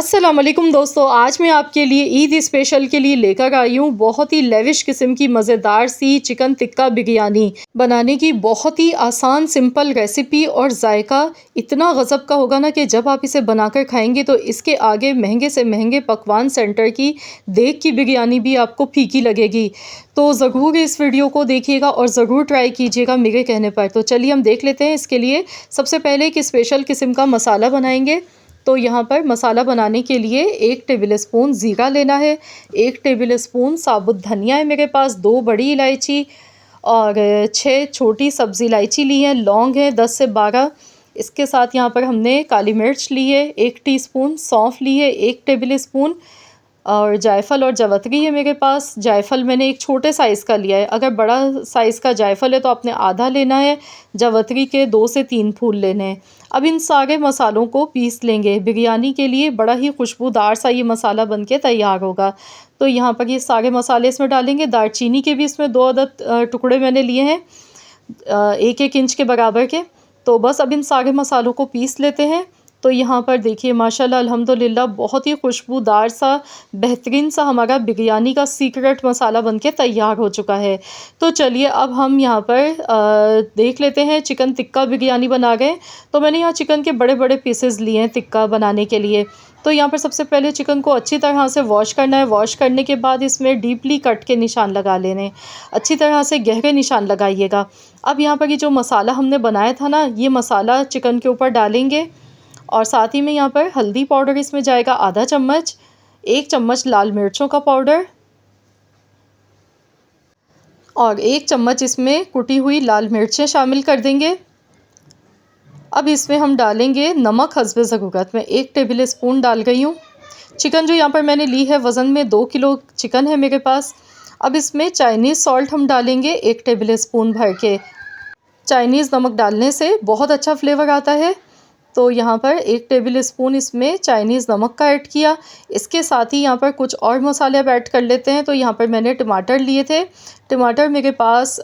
अस्सलाम वालेकुम दोस्तों, आज मैं आपके लिए ईद स्पेशल के लिए लेकर आई हूँ बहुत ही लेविश किस्म की मज़ेदार सी चिकन टिक्का बिरयानी। बनाने की बहुत ही आसान सिंपल रेसिपी और जायका इतना गज़ब का होगा ना कि जब आप इसे बनाकर खाएंगे तो इसके आगे महंगे से महंगे पकवान सेंटर की देग की बिरयानी भी आपको फीकी लगेगी। तो ज़रूर इस वीडियो को देखिएगा और ज़रूर ट्राई कीजिएगा मेरे कहने पर। तो चलिए हम देख लेते हैं। इसके लिए सबसे पहले एक स्पेशल किस्म का मसाला बनाएंगे। तो यहाँ पर मसाला बनाने के लिए 1 टेबल स्पून ज़ीरा लेना है, 1 टेबल स्पून साबुत धनिया है मेरे पास, 2 बड़ी इलायची और 6 छोटी सब्ज़ी इलायची ली है, लौंग है 10 से 12। इसके साथ यहाँ पर हमने काली मिर्च ली है 1 टीस्पून, सौंफ ली है 1 टेबल स्पून और जायफल और जवतरी है मेरे पास। जायफल मैंने एक छोटे साइज़ का लिया है, अगर बड़ा साइज़ का जायफल है तो आपने आधा लेना है, जवतरी के 2 से 3 फूल लेने हैं। अब इन सारे मसालों को पीस लेंगे। बिरयानी के लिए बड़ा ही खुशबूदार सा ये मसाला बन के तैयार होगा। तो यहाँ पर ये सारे मसाले इसमें डालेंगे। दालचीनी के भी इसमें 2 अदद टुकड़े मैंने लिए हैं 1-1 इंच के बराबर के। तो बस अब इन सारे मसालों को पीस लेते हैं। तो यहाँ पर देखिए माशाल्लाह अल्हम्दुलिल्लाह बहुत ही खुशबूदार सा बेहतरीन सा हमारा बिरयानी का सीक्रेट मसाला बनके तैयार हो चुका है। तो चलिए अब हम यहाँ पर देख लेते हैं। चिकन टिक्का बिरयानी बना गए। तो मैंने यहाँ चिकन के बड़े बड़े पीसेस लिए हैं टिक्का बनाने के लिए। तो यहाँ पर सबसे पहले चिकन को अच्छी तरह से वॉश करना है। वॉश करने के बाद इसमें डीपली कट के निशान लगा लेने हैं, अच्छी तरह से गहरे निशान लगाइएगा। अब यहाँ पर ये जो मसाला हमने बनाया था ना, ये मसाला चिकन के ऊपर डालेंगे और साथ ही में यहाँ पर हल्दी पाउडर इसमें जाएगा आधा चम्मच, 1 चम्मच लाल मिर्चों का पाउडर और 1 चम्मच इसमें कुटी हुई लाल मिर्चें शामिल कर देंगे। अब इसमें हम डालेंगे नमक हस्बे ज़रूरत। मैं 1 टेबल स्पून डाल गई हूँ। चिकन जो यहाँ पर मैंने ली है वज़न में 2 किलो चिकन है मेरे पास। अब इसमें चाइनीज़ सॉल्ट हम डालेंगे 1 टेबल स्पून भर के। चाइनीज़ नमक डालने से बहुत अच्छा फ्लेवर आता है। तो यहाँ पर 1 टेबल स्पून इसमें चाइनीज़ नमक का ऐड किया। इसके साथ ही यहाँ पर कुछ और मसाले अब ऐड कर लेते हैं। तो यहाँ पर मैंने टमाटर लिए थे। टमाटर मेरे पास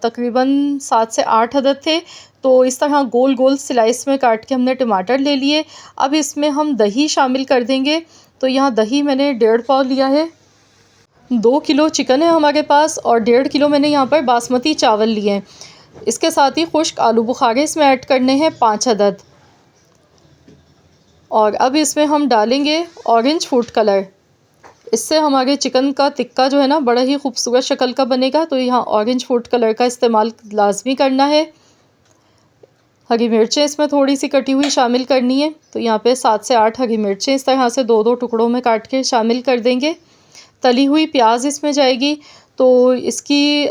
तकरीबन 7 से 8 अदद थे। तो इस तरह गोल गोल स्लाइस में काट के हमने टमाटर ले लिए। अब इसमें हम दही शामिल कर देंगे। तो यहाँ दही मैंने 1.5 पाव लिया है। 2 किलो चिकन है हमारे पास और 1.5 किलो मैंने यहाँ पर बासमती चावल लिए हैं। इसके साथ ही खुश्क आलू बुखारे इसमें ऐड करने हैं 5 अदद। और अब इसमें हम डालेंगे ऑरेंज फूड कलर। इससे हमारे चिकन का टिक्का जो है ना बड़ा ही खूबसूरत शक्ल का बनेगा। तो यहाँ ऑरेंज फूड कलर का इस्तेमाल लाजमी करना है। हरी मिर्चें इसमें थोड़ी सी कटी हुई शामिल करनी है। तो यहाँ पे 7 से 8 हरी मिर्चें इस तरह से 2-2 टुकड़ों में काट के शामिल कर देंगे। तली हुई प्याज इसमें जाएगी। तो इसकी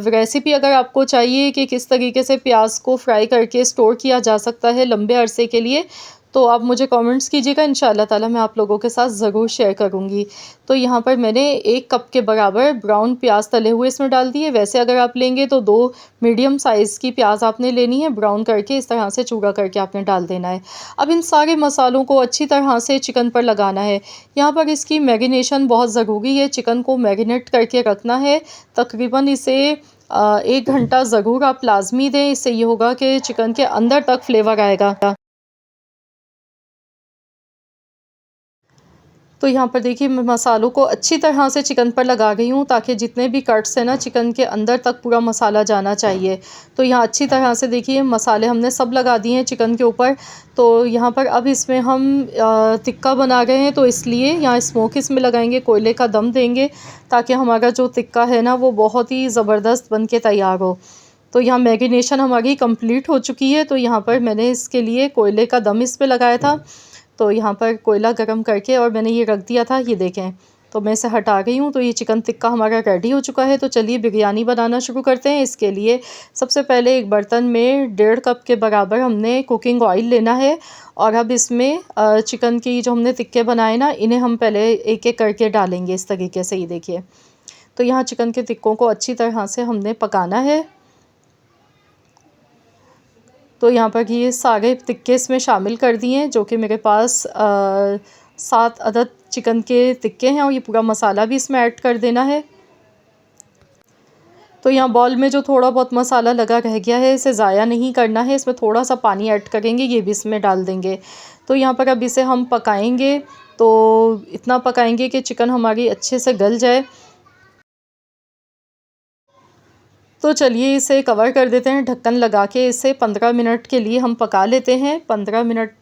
रेसिपी अगर आपको चाहिए कि किस तरीके से प्याज को फ्राई करके स्टोर किया जा सकता है लंबे अरसे के लिए, तो आप मुझे कमेंट्स कीजिएगा। इंशाल्लाह ताला मैं आप लोगों के साथ ज़रूर शेयर करूँगी। तो यहाँ पर मैंने 1 कप के बराबर ब्राउन प्याज तले हुए इसमें डाल दिए। वैसे अगर आप लेंगे तो 2 मीडियम साइज़ की प्याज आपने लेनी है, ब्राउन करके इस तरह से चूरा करके आपने डाल देना है। अब इन सारे मसालों को अच्छी तरह से चिकन पर लगाना है। यहाँ पर इसकी मैरिनेशन बहुत ज़रूरी है। चिकन को मैरिनेट करके रखना है। तकरीबन इसे 1 घंटा ज़रूर आप लाजमी दें। इससे ये होगा कि चिकन के अंदर तक फ्लेवर आएगा। तो यहाँ पर देखिए मैं मसालों को अच्छी तरह से चिकन पर लगा गई हूँ ताकि जितने भी कट्स हैं ना चिकन के अंदर तक पूरा मसाला जाना चाहिए। तो यहाँ अच्छी तरह से देखिए मसाले हमने सब लगा दिए हैं चिकन के ऊपर। तो यहाँ पर अब इसमें हम टिक्का बना रहे हैं तो इसलिए यहाँ स्मोक इसमें लगाएंगे, कोयले का दम देंगे ताकि हमारा जो टिक्का है ना वो बहुत ही ज़बरदस्त बन के तैयार हो। तो यहाँ मैरिनेशन हमारी कंप्लीट हो चुकी है। तो यहाँ पर मैंने इसके लिए कोयले का दम इस पे लगाया था। तो यहाँ पर कोयला गरम करके और मैंने ये रख दिया था, ये देखें। तो मैं इसे हटा गई हूँ। तो ये चिकन टिक्का हमारा रेडी हो चुका है। तो चलिए बिरयानी बनाना शुरू करते हैं। इसके लिए सबसे पहले एक बर्तन में 1.5 कप के बराबर हमने कुकिंग ऑयल लेना है और अब इसमें चिकन की जो हमने टिक्के बनाए ना इन्हें हम पहले एक एक करके डालेंगे इस तरीके से, ये देखिए। तो यहाँ चिकन के टिक्कों को अच्छी तरह से हमने पकाना है। तो यहाँ पर ये सारे टिक्के इसमें शामिल कर दिए हैं जो कि मेरे पास 7 अदद चिकन के टिक्के हैं और ये पूरा मसाला भी इसमें ऐड कर देना है। तो यहाँ बॉल में जो थोड़ा बहुत मसाला लगा रह गया है इसे ज़ाया नहीं करना है। इसमें थोड़ा सा पानी ऐड करेंगे, ये भी इसमें डाल देंगे। तो यहाँ पर अब इसे हम पकाएंगे तो इतना पकाएंगे कि चिकन हमारी अच्छे से गल जाए। तो चलिए इसे कवर कर देते हैं, ढक्कन लगा के इसे 15 मिनट के लिए हम पका लेते हैं। 15 मिनट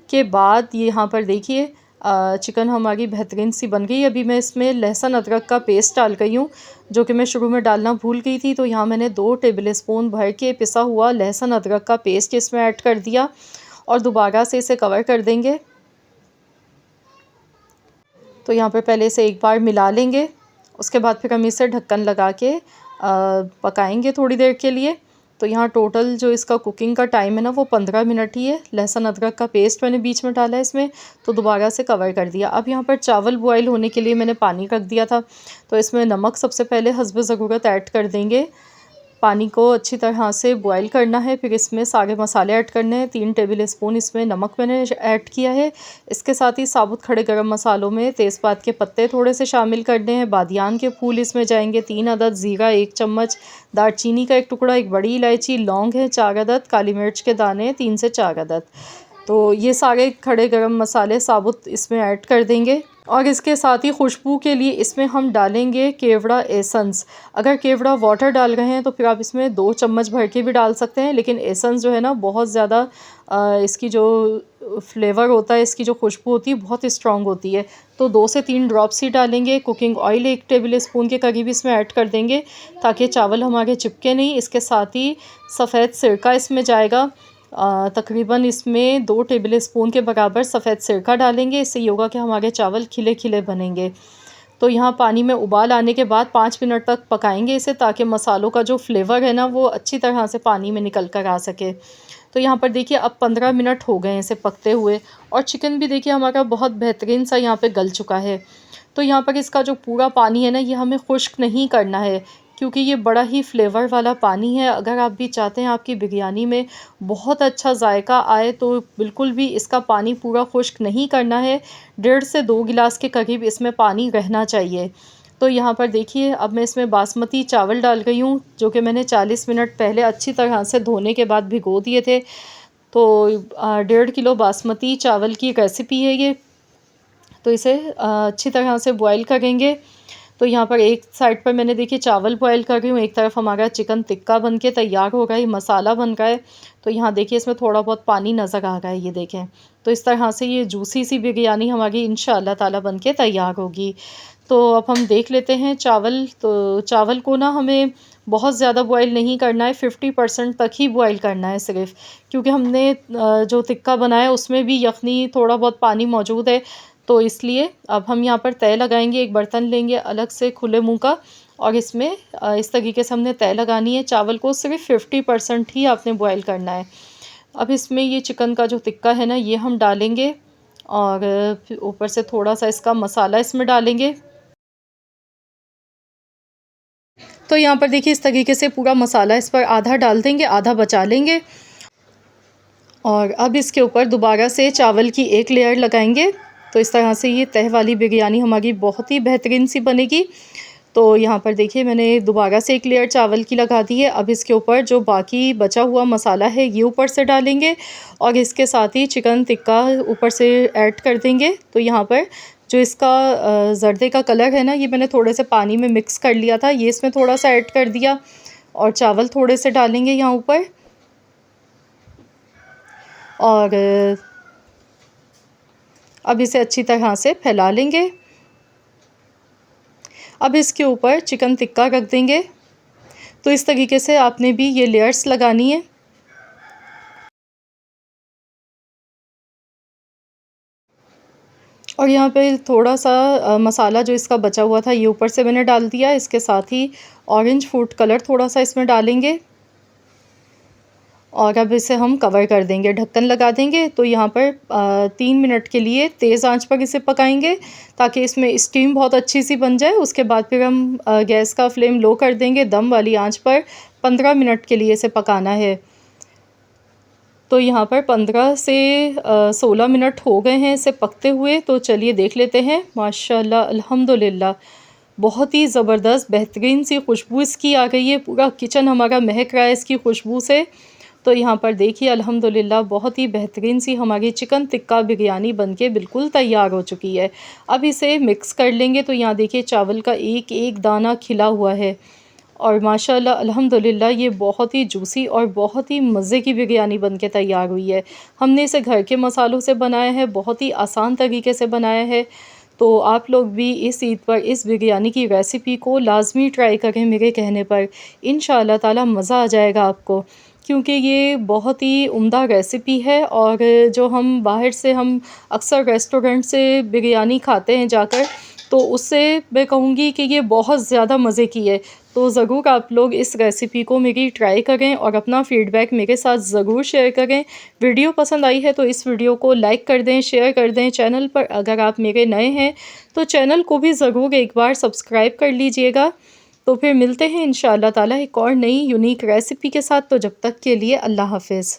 के बाद यहाँ पर देखिए चिकन हमारी बेहतरीन सी बन गई। अभी मैं इसमें लहसुन अदरक का पेस्ट डाल गई हूँ, जो कि मैं शुरू में डालना भूल गई थी। तो यहाँ मैंने 2 टेबल स्पून भर के पिसा हुआ लहसुन अदरक का पेस्ट इसमें ऐड कर दिया और दोबारा से इसे कवर कर देंगे। तो यहाँ पर पहले इसे एक बार मिला लेंगे, उसके बाद फिर हम इसे ढक्कन लगा के पकाएंगे थोड़ी देर के लिए। तो यहाँ टोटल जो इसका कुकिंग का टाइम है ना वो 15 मिनट ही है। लहसुन अदरक का पेस्ट मैंने बीच में डाला है इसमें, तो दोबारा से कवर कर दिया। अब यहाँ पर चावल बॉईल होने के लिए मैंने पानी रख दिया था। तो इसमें नमक सबसे पहले हस्ब ज़रूरत ऐड कर देंगे। पानी को अच्छी तरह से बॉईल करना है, फिर इसमें सारे मसाले ऐड करने हैं। 3 टेबल स्पून इसमें नमक मैंने ऐड किया है। इसके साथ ही साबुत खड़े गरम मसालों में तेज़पात के पत्ते थोड़े से शामिल करने हैं, बादियान के फूल इसमें जाएंगे 3 अदद, ज़ीरा 1 चम्मच, दालचीनी का 1 टुकड़ा, 1 बड़ी इलायची, लौंग है 4 अदद, काली मिर्च के दाने 3 से 4 अदद। तो ये सारे खड़े गरम मसाले साबुत इसमें ऐड कर देंगे। और इसके साथ ही खुशबू के लिए इसमें हम डालेंगे केवड़ा एसेंस। अगर केवड़ा वाटर डाल रहे हैं तो फिर आप इसमें 2 चम्मच भर के भी डाल सकते हैं, लेकिन एसेंस जो है ना बहुत ज़्यादा इसकी जो फ्लेवर होता है, इसकी जो खुशबू होती है बहुत स्ट्रॉन्ग होती है। तो 2 से 3 ड्रॉप्स ही डालेंगे। कुकिंग ऑयल 1 टेबल स्पून के करीब इसमें ऐड कर देंगे ताकि चावल हमारे चिपके नहीं। इसके साथ ही सफ़ेद सिरका इसमें जाएगा। तकरीबन इसमें 2 टेबल स्पून के बराबर सफ़ेद सिरका डालेंगे। इससे ये होगा कि हमारे चावल खिले खिले बनेंगे। तो यहाँ पानी में उबाल आने के बाद 5 मिनट तक पकाएंगे इसे, ताकि मसालों का जो फ्लेवर है ना वो अच्छी तरह से पानी में निकल कर आ सके। तो यहाँ पर देखिए अब 15 मिनट हो गए हैं इसे पकते हुए, और चिकन भी देखिए हमारा बहुत बेहतरीन सा यहाँ पे गल चुका है। तो यहाँ पर इसका जो पूरा पानी है ना ये हमें खुश्क नहीं करना है, क्योंकि ये बड़ा ही फ्लेवर वाला पानी है। अगर आप भी चाहते हैं आपकी बिरयानी में बहुत अच्छा जायका आए तो बिल्कुल भी इसका पानी पूरा खुश्क नहीं करना है। 1.5 से 2 गिलास के करीब इसमें पानी रहना चाहिए। तो यहाँ पर देखिए अब मैं इसमें बासमती चावल डाल गई हूँ, जो कि मैंने 40 मिनट पहले अच्छी तरह से धोने के बाद भिगो दिए थे। तो 1.5 किलो बासमती चावल की रेसिपी है ये। तो इसे अच्छी तरह से बॉईल करेंगे। तो यहाँ पर एक साइड पर मैंने देखिए चावल बॉईल कर रही हूँ, एक तरफ हमारा चिकन टिक्का बन के तैयार हो गया है, मसाला बन रहा है। तो यहाँ देखिए इसमें थोड़ा बहुत पानी नज़र आ रहा है, ये देखें। तो इस तरह से ये जूसी सी बिरयानी हमारी इंशाअल्लाह ताला बन के तैयार होगी। तो अब हम देख लेते हैं चावल। तो चावल को ना हमें बहुत ज़्यादा बॉईल नहीं करना है, 50% तक ही बॉईल करना है सिर्फ, क्योंकि हमने जो टिक्का बनाया उसमें भी यखनी थोड़ा बहुत पानी मौजूद है। तो इसलिए अब हम यहाँ पर तय लगाएंगे। एक बर्तन लेंगे अलग से खुले मुंह का, और इसमें इस तरीके से हमने तय लगानी है। चावल को सिर्फ 50% ही आपने बॉईल करना है। अब इसमें ये चिकन का जो टिक्का है ना ये हम डालेंगे, और फिर ऊपर से थोड़ा सा इसका मसाला इसमें डालेंगे। तो यहाँ पर देखिए इस तरीके से पूरा मसाला इस पर आधा डाल देंगे, आधा बचा लेंगे। और अब इसके ऊपर दोबारा से चावल की एक लेयर लगाएंगे। तो इस तरह से ये तह वाली बिरयानी हमारी बहुत ही बेहतरीन सी बनेगी। तो यहाँ पर देखिए मैंने दोबारा से एक लेयर चावल की लगा दी है। अब इसके ऊपर जो बाकी बचा हुआ मसाला है ये ऊपर से डालेंगे, और इसके साथ ही चिकन टिक्का ऊपर से ऐड कर देंगे। तो यहाँ पर जो इसका ज़र्दे का कलर है ना ये मैंने थोड़े से पानी में मिक्स कर लिया था, ये इसमें थोड़ा सा ऐड कर दिया, और चावल थोड़े से डालेंगे यहाँ ऊपर। और अब इसे अच्छी तरह से फैला लेंगे। अब इसके ऊपर चिकन टिक्का रख देंगे। तो इस तरीके से आपने भी ये लेयर्स लगानी है। और यहाँ पे थोड़ा सा मसाला जो इसका बचा हुआ था ये ऊपर से मैंने डाल दिया। इसके साथ ही ऑरेंज फूड कलर थोड़ा सा इसमें डालेंगे, और अब इसे हम कवर कर देंगे, ढक्कन लगा देंगे। तो यहाँ पर 3 मिनट के लिए तेज़ आंच पर इसे पकाएंगे, ताकि इसमें स्टीम बहुत अच्छी सी बन जाए। उसके बाद फिर हम गैस का फ्लेम लो कर देंगे, दम वाली आंच पर 15 मिनट के लिए इसे पकाना है। तो यहाँ पर 15 से 16 मिनट हो गए हैं इसे पकते हुए। तो चलिए देख लेते हैं। माशाल्लाह अल्हम्दुलिल्लाह बहुत ही ज़बरदस्त बेहतरीन सी खुशबू इसकी आ गई है। पूरा किचन हमारा महक रहा है इसकी खुशबू से। तो यहाँ पर देखिए अल्हम्दुलिल्लाह बहुत ही बेहतरीन सी हमारी चिकन टिक्का बिरयानी बनके बिल्कुल तैयार हो चुकी है। अब इसे मिक्स कर लेंगे। तो यहाँ देखिए चावल का एक एक दाना खिला हुआ है और माशाल्लाह अल्हम्दुलिल्लाह ये बहुत ही जूसी और बहुत ही मज़े की बिरयानी बनके तैयार हुई है। हमने इसे घर के मसालों से बनाया है, बहुत ही आसान तरीके से बनाया है। तो आप लोग भी इस ईद पर इस बिरयानी की रेसिपी को लाज़मी ट्राई करें मेरे कहने पर। इंशाअल्लाह ताला मज़ा आ जाएगा आपको, क्योंकि ये बहुत ही उम्दा रेसिपी है। और जो हम बाहर से हम अक्सर रेस्टोरेंट से बिरयानी खाते हैं जाकर, तो उससे मैं कहूँगी कि ये बहुत ज़्यादा मज़े की है। तो ज़रूर आप लोग इस रेसिपी को मेरी ट्राई करें और अपना फ़ीडबैक मेरे साथ ज़रूर शेयर करें। वीडियो पसंद आई है तो इस वीडियो को लाइक कर दें, शेयर कर दें। चैनल पर अगर आप मेरे नए हैं तो चैनल को भी ज़रूर एक बार सब्सक्राइब कर लीजिएगा। तो फिर मिलते हैं इंशाअल्लाह ताला एक और नई यूनिक रेसिपी के साथ। तो जब तक के लिए अल्लाह हाफ़िज़।